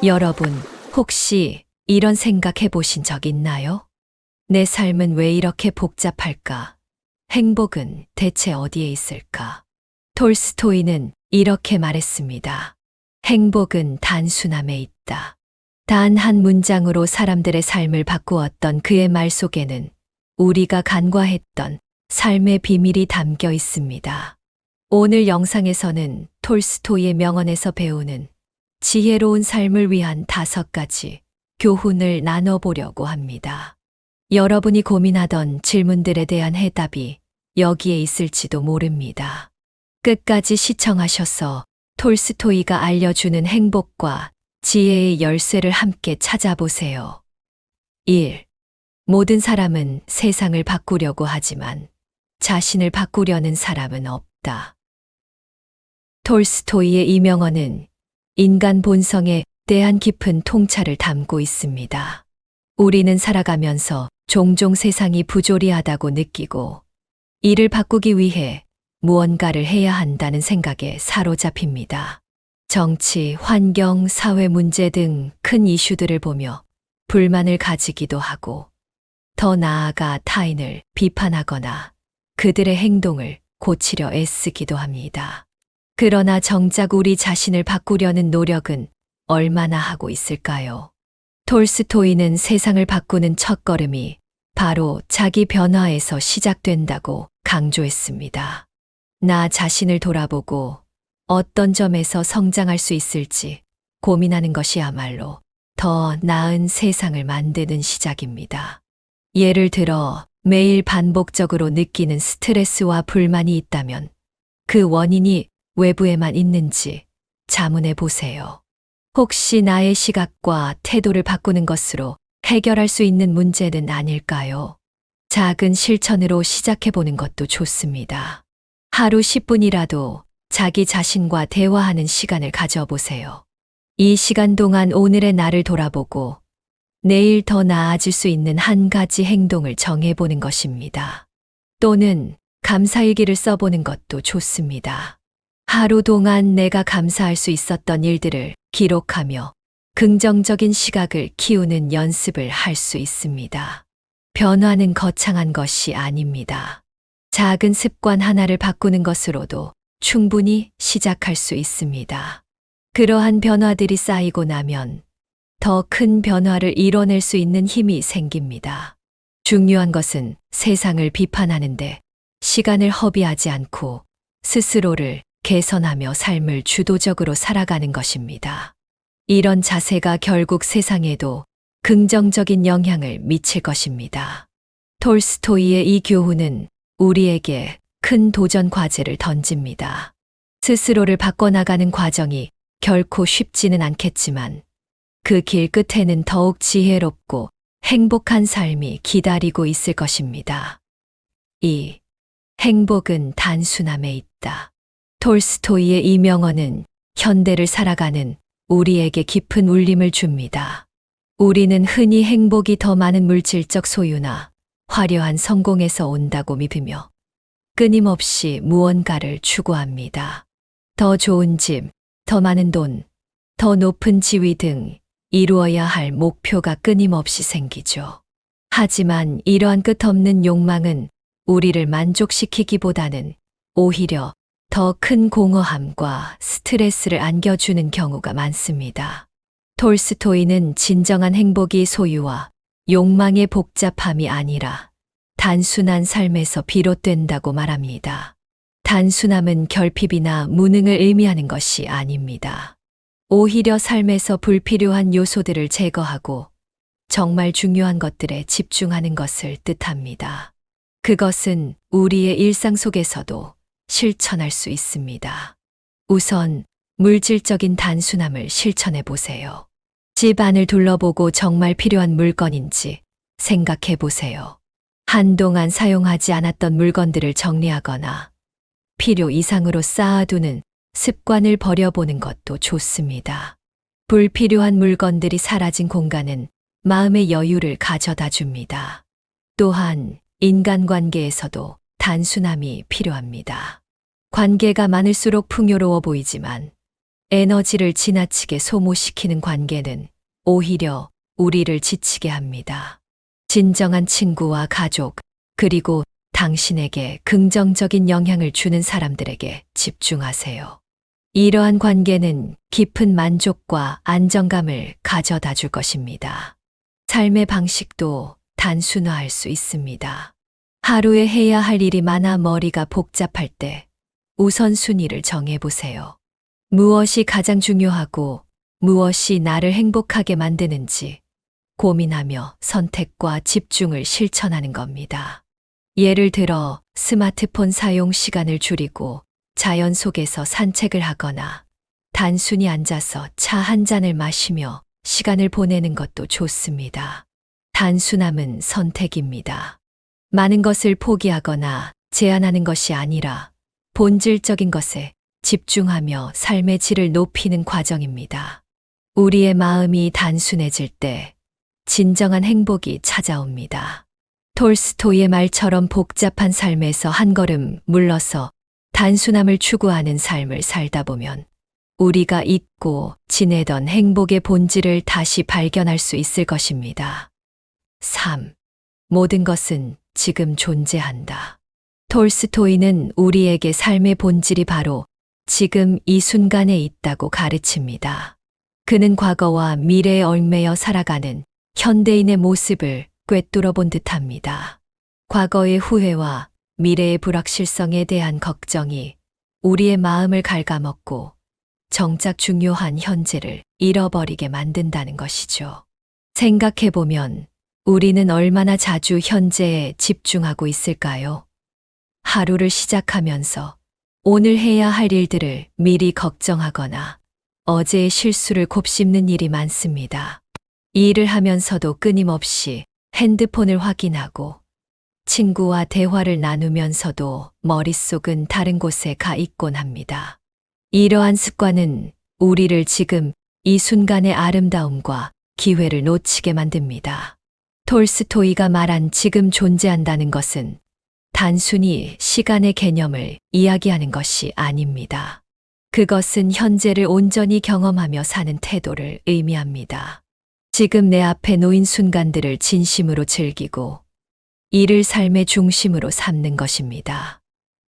여러분, 혹시 이런 생각 해보신 적 있나요? 내 삶은 왜 이렇게 복잡할까? 행복은 대체 어디에 있을까? 톨스토이는 이렇게 말했습니다. 행복은 단순함에 있다. 단 한 문장으로 사람들의 삶을 바꾸었던 그의 말 속에는 우리가 간과했던 삶의 비밀이 담겨 있습니다. 오늘 영상에서는 톨스토이의 명언에서 배우는 지혜로운 삶을 위한 5가지 교훈을 나눠보려고 합니다. 여러분이 고민하던 질문들에 대한 해답이 여기에 있을지도 모릅니다. 끝까지 시청하셔서 톨스토이가 알려주는 행복과 지혜의 열쇠를 함께 찾아보세요. 1. 모든 사람은 세상을 바꾸려고 하지만 자신을 바꾸려는 사람은 없다. 톨스토이의 이 명언은 인간 본성에 대한 깊은 통찰을 담고 있습니다. 우리는 살아가면서 종종 세상이 부조리하다고 느끼고 이를 바꾸기 위해 무언가를 해야 한다는 생각에 사로잡힙니다. 정치, 환경, 사회 문제 등 큰 이슈들을 보며 불만을 가지기도 하고 더 나아가 타인을 비판하거나 그들의 행동을 고치려 애쓰기도 합니다. 그러나 정작 우리 자신을 바꾸려는 노력은 얼마나 하고 있을까요? 톨스토이는 세상을 바꾸는 첫걸음이 바로 자기 변화에서 시작된다고 강조했습니다. 나 자신을 돌아보고 어떤 점에서 성장할 수 있을지 고민하는 것이야말로 더 나은 세상을 만드는 시작입니다. 예를 들어 매일 반복적으로 느끼는 스트레스와 불만이 있다면 그 원인이 외부에만 있는지 자문해 보세요. 혹시 나의 시각과 태도를 바꾸는 것으로 해결할 수 있는 문제는 아닐까요? 작은 실천으로 시작해 보는 것도 좋습니다. 하루 10분이라도 자기 자신과 대화하는 시간을 가져보세요. 이 시간 동안 오늘의 나를 돌아보고 내일 더 나아질 수 있는 한 가지 행동을 정해보는 것입니다. 또는 감사일기를 써보는 것도 좋습니다. 하루 동안 내가 감사할 수 있었던 일들을 기록하며 긍정적인 시각을 키우는 연습을 할 수 있습니다. 변화는 거창한 것이 아닙니다. 작은 습관 하나를 바꾸는 것으로도 충분히 시작할 수 있습니다. 그러한 변화들이 쌓이고 나면 더 큰 변화를 이뤄낼 수 있는 힘이 생깁니다. 중요한 것은 세상을 비판하는데 시간을 허비하지 않고 스스로를 개선하며 삶을 주도적으로 살아가는 것입니다. 이런 자세가 결국 세상에도 긍정적인 영향을 미칠 것입니다. 톨스토이의 이 교훈은 우리에게 큰 도전 과제를 던집니다. 스스로를 바꿔나가는 과정이 결코 쉽지는 않겠지만 그 길 끝에는 더욱 지혜롭고 행복한 삶이 기다리고 있을 것입니다. 2. 행복은 단순함에 있다. 톨스토이의 이 명언은 현대를 살아가는 우리에게 깊은 울림을 줍니다. 우리는 흔히 행복이 더 많은 물질적 소유나 화려한 성공에서 온다고 믿으며 끊임없이 무언가를 추구합니다. 더 좋은 집, 더 많은 돈, 더 높은 지위 등 이루어야 할 목표가 끊임없이 생기죠. 하지만 이러한 끝없는 욕망은 우리를 만족시키기보다는 오히려 더 큰 공허함과 스트레스를 안겨주는 경우가 많습니다. 톨스토이는 진정한 행복이 소유와 욕망의 복잡함이 아니라 단순한 삶에서 비롯된다고 말합니다. 단순함은 결핍이나 무능을 의미하는 것이 아닙니다. 오히려 삶에서 불필요한 요소들을 제거하고 정말 중요한 것들에 집중하는 것을 뜻합니다. 그것은 우리의 일상 속에서도 실천할 수 있습니다. 우선 물질적인 단순함을 실천해 보세요. 집 안을 둘러보고 정말 필요한 물건인지 생각해 보세요. 한동안 사용하지 않았던 물건들을 정리하거나 필요 이상으로 쌓아두는 습관을 버려보는 것도 좋습니다. 불필요한 물건들이 사라진 공간은 마음의 여유를 가져다 줍니다. 또한 인간관계에서도 단순함이 필요합니다. 관계가 많을수록 풍요로워 보이지만 에너지를 지나치게 소모시키는 관계는 오히려 우리를 지치게 합니다. 진정한 친구와 가족, 그리고 당신에게 긍정적인 영향을 주는 사람들에게 집중하세요. 이러한 관계는 깊은 만족과 안정감을 가져다 줄 것입니다. 삶의 방식도 단순화할 수 있습니다. 하루에 해야 할 일이 많아 머리가 복잡할 때 우선순위를 정해보세요. 무엇이 가장 중요하고 무엇이 나를 행복하게 만드는지 고민하며 선택과 집중을 실천하는 겁니다. 예를 들어 스마트폰 사용 시간을 줄이고 자연 속에서 산책을 하거나 단순히 앉아서 차 한 잔을 마시며 시간을 보내는 것도 좋습니다. 단순함은 선택입니다. 많은 것을 포기하거나 제한하는 것이 아니라 본질적인 것에 집중하며 삶의 질을 높이는 과정입니다. 우리의 마음이 단순해질 때 진정한 행복이 찾아옵니다. 톨스토이의 말처럼 복잡한 삶에서 한 걸음 물러서 단순함을 추구하는 삶을 살다 보면 우리가 잊고 지내던 행복의 본질을 다시 발견할 수 있을 것입니다. 3. 모든 것은 지금 존재한다. 톨스토이는 우리에게 삶의 본질이 바로 지금 이 순간에 있다고 가르칩니다. 그는 과거와 미래에 얽매여 살아가는 현대인의 모습을 꿰뚫어 본 듯합니다. 과거의 후회와 미래의 불확실성에 대한 걱정이 우리의 마음을 갉아먹고 정작 중요한 현재를 잃어버리게 만든다는 것이죠. 생각해보면 우리는 얼마나 자주 현재에 집중하고 있을까요? 하루를 시작하면서 오늘 해야 할 일들을 미리 걱정하거나 어제의 실수를 곱씹는 일이 많습니다. 일을 하면서도 끊임없이 핸드폰을 확인하고 친구와 대화를 나누면서도 머릿속은 다른 곳에 가 있곤 합니다. 이러한 습관은 우리를 지금 이 순간의 아름다움과 기회를 놓치게 만듭니다. 톨스토이가 말한 지금 존재한다는 것은 단순히 시간의 개념을 이야기하는 것이 아닙니다. 그것은 현재를 온전히 경험하며 사는 태도를 의미합니다. 지금 내 앞에 놓인 순간들을 진심으로 즐기고 이를 삶의 중심으로 삼는 것입니다.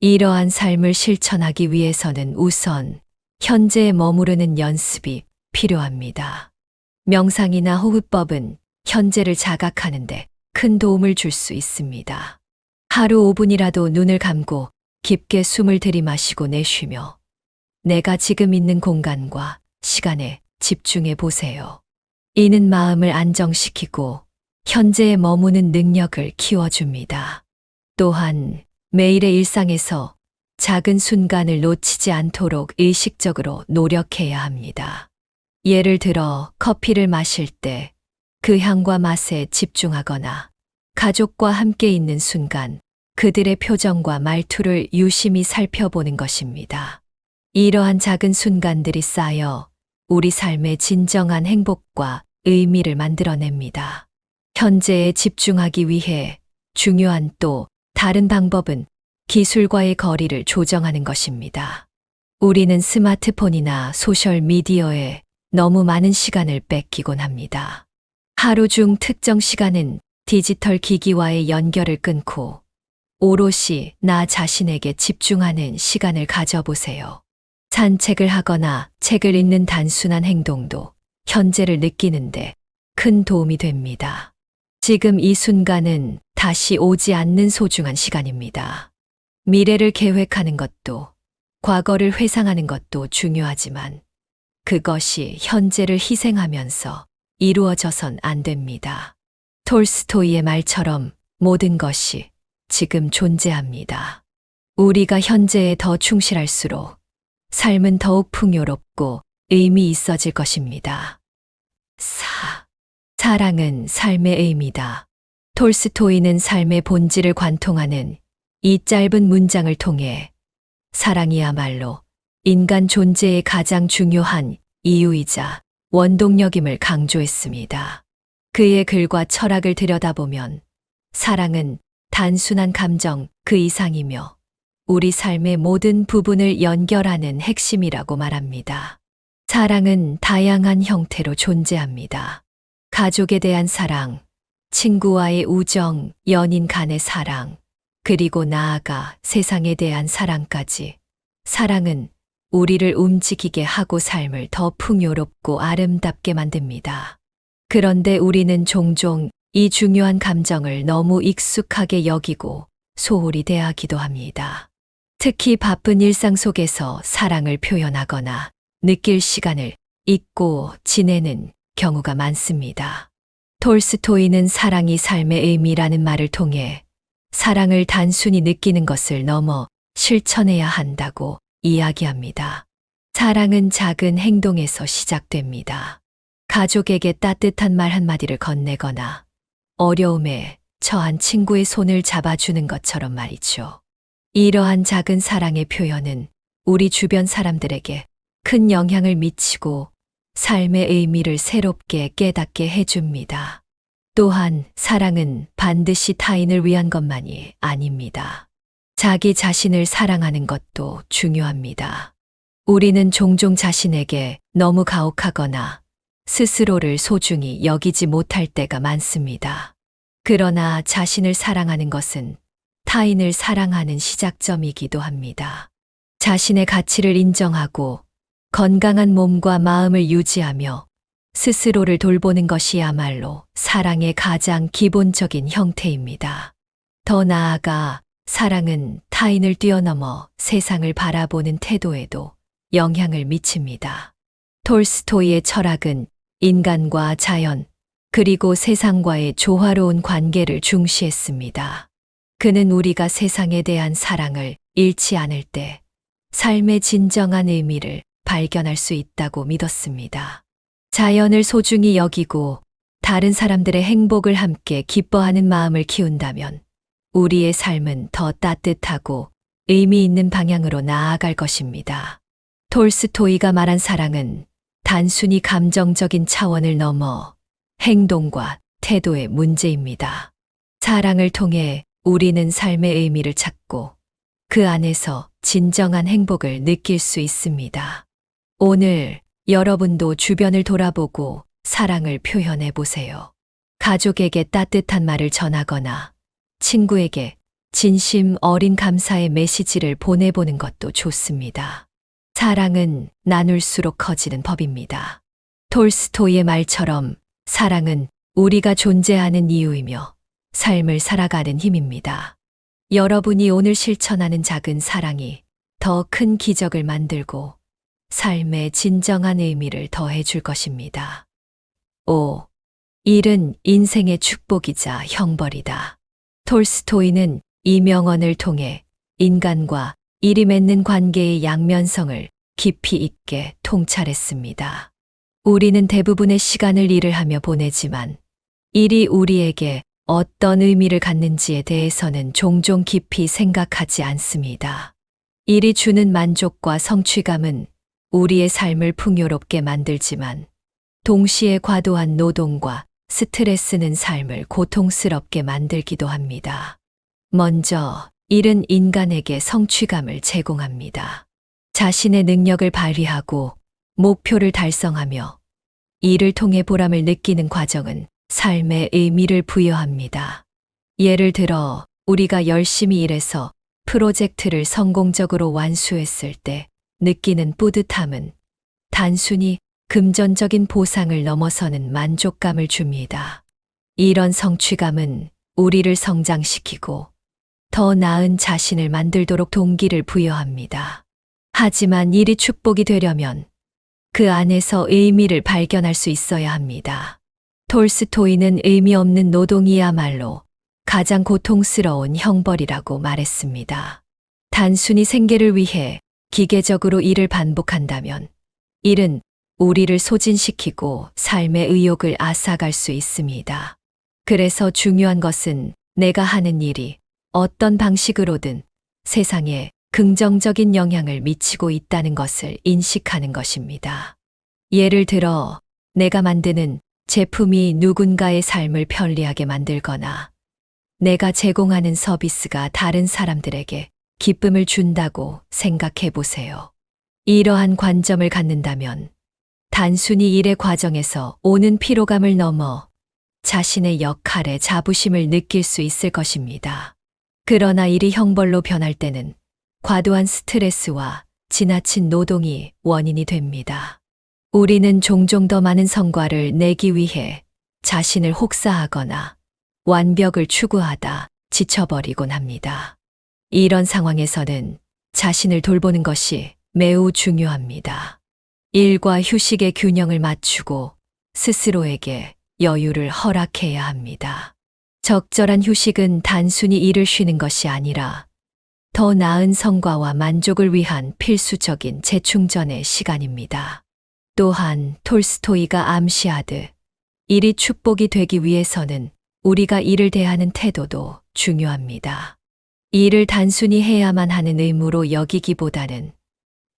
이러한 삶을 실천하기 위해서는 우선 현재에 머무르는 연습이 필요합니다. 명상이나 호흡법은 현재를 자각하는데 큰 도움을 줄 수 있습니다. 하루 5분이라도 눈을 감고 깊게 숨을 들이마시고 내쉬며 내가 지금 있는 공간과 시간에 집중해 보세요. 이는 마음을 안정시키고 현재에 머무는 능력을 키워줍니다. 또한 매일의 일상에서 작은 순간을 놓치지 않도록 의식적으로 노력해야 합니다. 예를 들어 커피를 마실 때 그 향과 맛에 집중하거나 가족과 함께 있는 순간 그들의 표정과 말투를 유심히 살펴보는 것입니다. 이러한 작은 순간들이 쌓여 우리 삶의 진정한 행복과 의미를 만들어냅니다. 현재에 집중하기 위해 중요한 또 다른 방법은 기술과의 거리를 조정하는 것입니다. 우리는 스마트폰이나 소셜미디어에 너무 많은 시간을 뺏기곤 합니다. 하루 중 특정 시간은 디지털 기기와의 연결을 끊고 오롯이 나 자신에게 집중하는 시간을 가져보세요. 산책을 하거나 책을 읽는 단순한 행동도 현재를 느끼는데 큰 도움이 됩니다. 지금 이 순간은 다시 오지 않는 소중한 시간입니다. 미래를 계획하는 것도 과거를 회상하는 것도 중요하지만 그것이 현재를 희생하면서 이루어져선 안 됩니다. 톨스토이의 말처럼 모든 것이 지금 존재합니다. 우리가 현재에 더 충실할수록 삶은 더욱 풍요롭고 의미 있어질 것입니다. 4. 사랑은 삶의 의미다. 톨스토이는 삶의 본질을 관통하는 이 짧은 문장을 통해 사랑이야말로 인간 존재의 가장 중요한 이유이자 원동력임을 강조했습니다. 그의 글과 철학을 들여다보면 사랑은 단순한 감정 그 이상이며 우리 삶의 모든 부분을 연결하는 핵심이라고 말합니다. 사랑은 다양한 형태로 존재합니다. 가족에 대한 사랑, 친구와의 우정, 연인 간의 사랑, 그리고 나아가 세상에 대한 사랑까지. 사랑은 우리를 움직이게 하고 삶을 더 풍요롭고 아름답게 만듭니다. 그런데 우리는 종종 이 중요한 감정을 너무 익숙하게 여기고 소홀히 대하기도 합니다. 특히 바쁜 일상 속에서 사랑을 표현하거나 느낄 시간을 잊고 지내는 경우가 많습니다. 톨스토이는 사랑이 삶의 의미라는 말을 통해 사랑을 단순히 느끼는 것을 넘어 실천해야 한다고 이야기합니다. 사랑은 작은 행동에서 시작됩니다. 가족에게 따뜻한 말 한마디를 건네거나 어려움에 처한 친구의 손을 잡아주는 것처럼 말이죠. 이러한 작은 사랑의 표현은 우리 주변 사람들에게 큰 영향을 미치고 삶의 의미를 새롭게 깨닫게 해줍니다. 또한 사랑은 반드시 타인을 위한 것만이 아닙니다. 자기 자신을 사랑하는 것도 중요합니다. 우리는 종종 자신에게 너무 가혹하거나 스스로를 소중히 여기지 못할 때가 많습니다. 그러나 자신을 사랑하는 것은 타인을 사랑하는 시작점이기도 합니다. 자신의 가치를 인정하고 건강한 몸과 마음을 유지하며 스스로를 돌보는 것이야말로 사랑의 가장 기본적인 형태입니다. 더 나아가 사랑은 타인을 뛰어넘어 세상을 바라보는 태도에도 영향을 미칩니다. 톨스토이의 철학은 인간과 자연, 그리고 세상과의 조화로운 관계를 중시했습니다. 그는 우리가 세상에 대한 사랑을 잃지 않을 때 삶의 진정한 의미를 발견할 수 있다고 믿었습니다. 자연을 소중히 여기고 다른 사람들의 행복을 함께 기뻐하는 마음을 키운다면 우리의 삶은 더 따뜻하고 의미 있는 방향으로 나아갈 것입니다. 톨스토이가 말한 사랑은 단순히 감정적인 차원을 넘어 행동과 태도의 문제입니다. 사랑을 통해 우리는 삶의 의미를 찾고 그 안에서 진정한 행복을 느낄 수 있습니다. 오늘 여러분도 주변을 돌아보고 사랑을 표현해 보세요. 가족에게 따뜻한 말을 전하거나 친구에게 진심 어린 감사의 메시지를 보내보는 것도 좋습니다. 사랑은 나눌수록 커지는 법입니다. 톨스토이의 말처럼 사랑은 우리가 존재하는 이유이며 삶을 살아가는 힘입니다. 여러분이 오늘 실천하는 작은 사랑이 더 큰 기적을 만들고 삶의 진정한 의미를 더해줄 것입니다. 5. 일은 인생의 축복이자 형벌이다. 톨스토이는 이 명언을 통해 인간과 일이 맺는 관계의 양면성을 깊이 있게 통찰했습니다. 우리는 대부분의 시간을 일을 하며 보내지만 일이 우리에게 어떤 의미를 갖는지에 대해서는 종종 깊이 생각하지 않습니다. 일이 주는 만족과 성취감은 우리의 삶을 풍요롭게 만들지만 동시에 과도한 노동과 스트레스는 삶을 고통스럽게 만들기도 합니다. 먼저 일은 인간에게 성취감을 제공합니다. 자신의 능력을 발휘하고 목표를 달성하며 이를 통해 보람을 느끼는 과정은 삶의 의미를 부여합니다. 예를 들어 우리가 열심히 일해서 프로젝트를 성공적으로 완수했을 때 느끼는 뿌듯함은 단순히 금전적인 보상을 넘어서는 만족감을 줍니다. 이런 성취감은 우리를 성장시키고 더 나은 자신을 만들도록 동기를 부여합니다. 하지만 일이 축복이 되려면 그 안에서 의미를 발견할 수 있어야 합니다. 톨스토이는 의미 없는 노동이야말로 가장 고통스러운 형벌이라고 말했습니다. 단순히 생계를 위해 기계적으로 일을 반복한다면 일은 우리를 소진시키고 삶의 의욕을 앗아갈 수 있습니다. 그래서 중요한 것은 내가 하는 일이 어떤 방식으로든 세상에 긍정적인 영향을 미치고 있다는 것을 인식하는 것입니다. 예를 들어 내가 만드는 제품이 누군가의 삶을 편리하게 만들거나 내가 제공하는 서비스가 다른 사람들에게 기쁨을 준다고 생각해 보세요. 이러한 관점을 갖는다면 단순히 일의 과정에서 오는 피로감을 넘어 자신의 역할에 자부심을 느낄 수 있을 것입니다. 그러나 일이 형벌로 변할 때는 과도한 스트레스와 지나친 노동이 원인이 됩니다. 우리는 종종 더 많은 성과를 내기 위해 자신을 혹사하거나 완벽을 추구하다 지쳐버리곤 합니다. 이런 상황에서는 자신을 돌보는 것이 매우 중요합니다. 일과 휴식의 균형을 맞추고 스스로에게 여유를 허락해야 합니다. 적절한 휴식은 단순히 일을 쉬는 것이 아니라 더 나은 성과와 만족을 위한 필수적인 재충전의 시간입니다. 또한 톨스토이가 암시하듯 일이 축복이 되기 위해서는 우리가 일을 대하는 태도도 중요합니다. 일을 단순히 해야만 하는 의무로 여기기보다는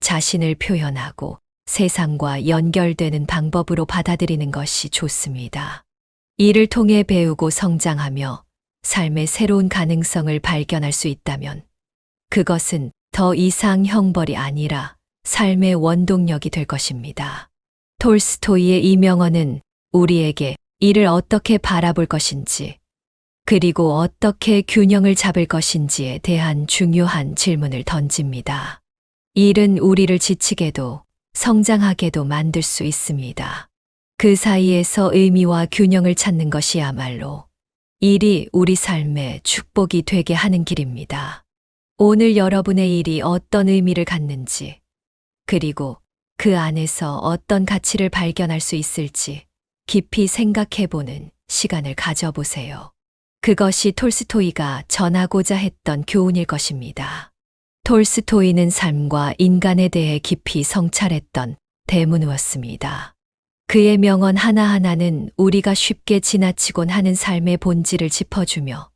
자신을 표현하고 세상과 연결되는 방법으로 받아들이는 것이 좋습니다. 일을 통해 배우고 성장하며 삶의 새로운 가능성을 발견할 수 있다면 그것은 더 이상 형벌이 아니라 삶의 원동력이 될 것입니다. 톨스토이의 이 명언은 우리에게 일을 어떻게 바라볼 것인지, 그리고 어떻게 균형을 잡을 것인지에 대한 중요한 질문을 던집니다. 일은 우리를 지치게도 성장하게도 만들 수 있습니다. 그 사이에서 의미와 균형을 찾는 것이야말로 일이 우리 삶의 축복이 되게 하는 길입니다. 오늘 여러분의 일이 어떤 의미를 갖는지, 그리고 그 안에서 어떤 가치를 발견할 수 있을지 깊이 생각해보는 시간을 가져보세요. 그것이 톨스토이가 전하고자 했던 교훈일 것입니다. 톨스토이는 삶과 인간에 대해 깊이 성찰했던 대문우였습니다. 그의 명언 하나하나는 우리가 쉽게 지나치곤 하는 삶의 본질을 짚어주며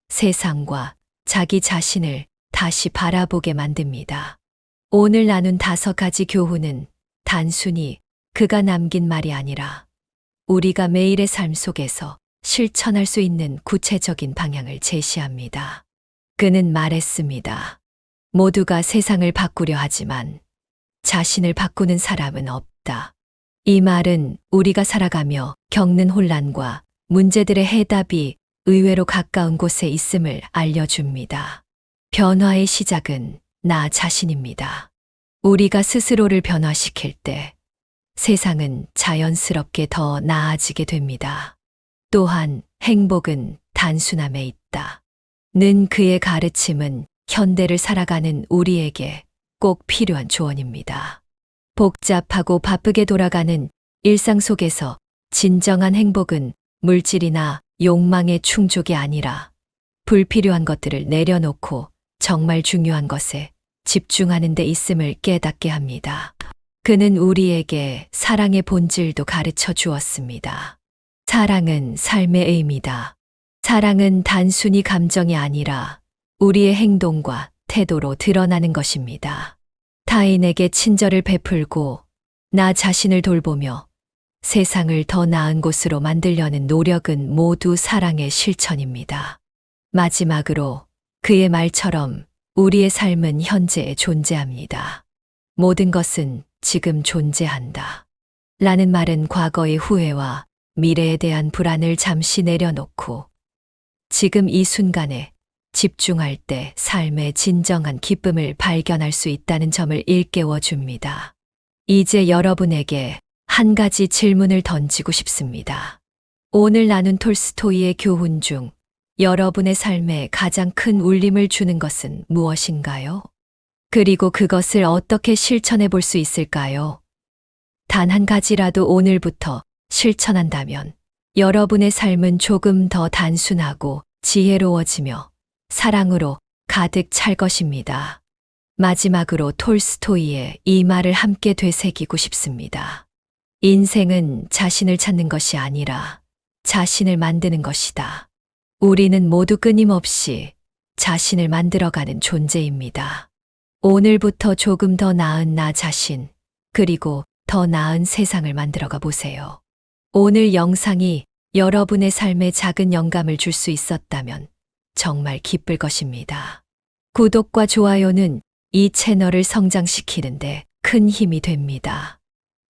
세상과 자기 자신을 다시 바라보게 만듭니다. 오늘 나눈 5가지 교훈은 단순히 그가 남긴 말이 아니라 우리가 매일의 삶 속에서 실천할 수 있는 구체적인 방향을 제시합니다. 그는 말했습니다. 모두가 세상을 바꾸려 하지만 자신을 바꾸는 사람은 없다. 이 말은 우리가 살아가며 겪는 혼란과 문제들의 해답이 의외로 가까운 곳에 있음을 알려줍니다. 변화의 시작은 나 자신입니다. 우리가 스스로를 변화시킬 때 세상은 자연스럽게 더 나아지게 됩니다. 또한 행복은 단순함에 있다. 는 그의 가르침은 현대를 살아가는 우리에게 꼭 필요한 조언입니다. 복잡하고 바쁘게 돌아가는 일상 속에서 진정한 행복은 물질이나 욕망의 충족이 아니라 불필요한 것들을 내려놓고 정말 중요한 것에 집중하는 데 있음을 깨닫게 합니다. 그는 우리에게 사랑의 본질도 가르쳐 주었습니다. 사랑은 삶의 의미다. 사랑은 단순히 감정이 아니라 우리의 행동과 태도로 드러나는 것입니다. 타인에게 친절을 베풀고 나 자신을 돌보며 세상을 더 나은 곳으로 만들려는 노력은 모두 사랑의 실천입니다. 마지막으로 그의 말처럼 우리의 삶은 현재에 존재합니다. 모든 것은 지금 존재한다. 라는 말은 과거의 후회와 미래에 대한 불안을 잠시 내려놓고 지금 이 순간에 집중할 때 삶의 진정한 기쁨을 발견할 수 있다는 점을 일깨워 줍니다. 이제 여러분에게 한 가지 질문을 던지고 싶습니다. 오늘 나눈 톨스토이의 교훈 중 여러분의 삶에 가장 큰 울림을 주는 것은 무엇인가요? 그리고 그것을 어떻게 실천해 볼 수 있을까요? 단 한 가지라도 오늘부터 실천한다면 여러분의 삶은 조금 더 단순하고 지혜로워지며 사랑으로 가득 찰 것입니다. 마지막으로 톨스토이의 이 말을 함께 되새기고 싶습니다. 인생은 자신을 찾는 것이 아니라 자신을 만드는 것이다. 우리는 모두 끊임없이 자신을 만들어가는 존재입니다. 오늘부터 조금 더 나은 나 자신, 그리고 더 나은 세상을 만들어가 보세요. 오늘 영상이 여러분의 삶에 작은 영감을 줄 수 있었다면 정말 기쁠 것입니다. 구독과 좋아요는 이 채널을 성장시키는데 큰 힘이 됩니다.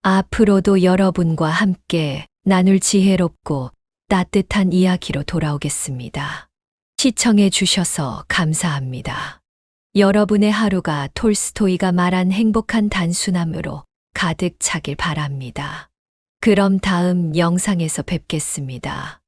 앞으로도 여러분과 함께 나눌 지혜롭고 따뜻한 이야기로 돌아오겠습니다. 시청해 주셔서 감사합니다. 여러분의 하루가 톨스토이가 말한 행복한 단순함으로 가득 차길 바랍니다. 그럼 다음 영상에서 뵙겠습니다.